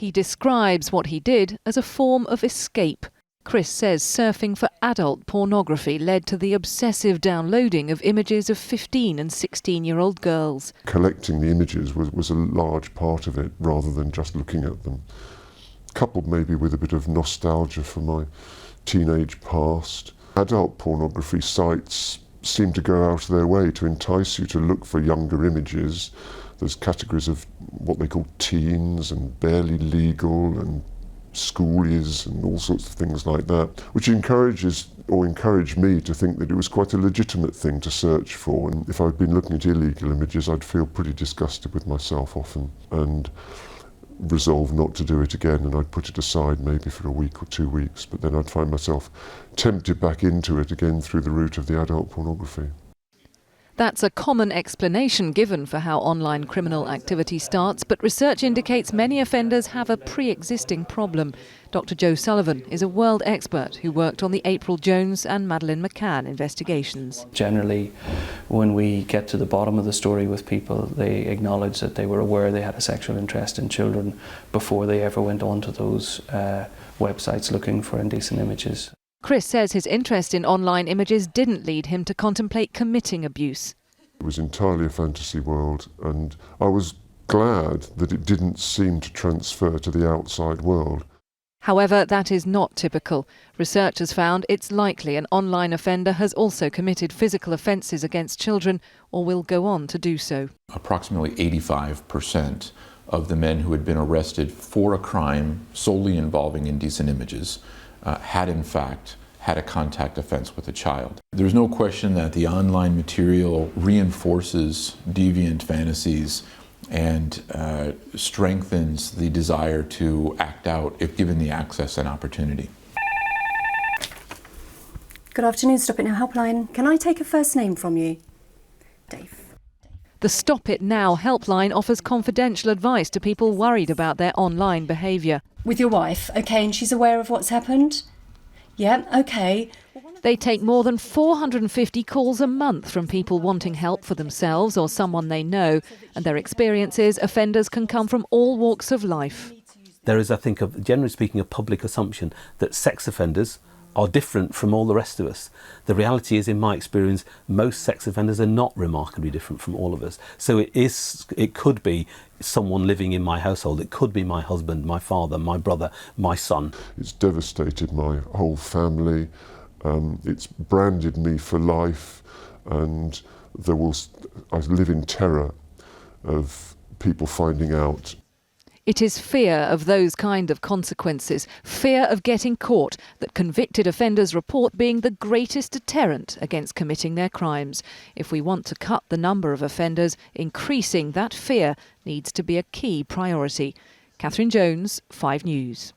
He describes what he did as a form of escape. Chris says surfing for adult pornography led to the obsessive downloading of images of 15 and 16-year-old girls. Collecting the images was a large part of it, rather than just looking at them. Coupled maybe with a bit of nostalgia for my teenage past. Adult pornography sites seem to go out of their way to entice you to look for younger images. There's categories of what they call teens and barely legal and schoolies and all sorts of things like that, which encouraged me to think that it was quite a legitimate thing to search for. And if I'd been looking at illegal images, I'd feel pretty disgusted with myself often and resolve not to do it again, and I'd put it aside maybe for a week or 2 weeks, but then I'd find myself tempted back into it again through the route of the adult pornography. That's a common explanation given for how online criminal activity starts, but research indicates many offenders have a pre-existing problem. Dr. Joe Sullivan is a world expert who worked on the April Jones and Madeleine McCann investigations. Generally, when we get to the bottom of the story with people, they acknowledge that they were aware they had a sexual interest in children before they ever went onto those websites looking for indecent images. Chris says his interest in online images didn't lead him to contemplate committing abuse. It was entirely a fantasy world, and I was glad that it didn't seem to transfer to the outside world. However, that is not typical. Researchers found it's likely an online offender has also committed physical offences against children or will go on to do so. Approximately 85% of the men who had been arrested for a crime solely involving indecent images had in fact had a contact offense with a child. There's no question that the online material reinforces deviant fantasies and strengthens the desire to act out if given the access and opportunity. Good afternoon, Stop It Now helpline. Can I take a first name from you? Dave. The Stop It Now helpline offers confidential advice to people worried about their online behaviour. With your wife, okay, and she's aware of what's happened? Yeah, okay. They take more than 450 calls a month from people wanting help for themselves or someone they know, and their experience is offenders can come from all walks of life. There is, I think, generally speaking, a public assumption that sex offenders are different from all the rest of us. The reality is, in my experience, most sex offenders are not remarkably different from all of us. So it could be someone living in my household, it could be my husband, my father, my brother, my son. It's devastated my whole family. It's branded me for life, and I live in terror of people finding out. It is fear of those kind of consequences, fear of getting caught, that convicted offenders report being the greatest deterrent against committing their crimes. If we want to cut the number of offenders, increasing that fear needs to be a key priority. Catherine Jones, 5 News.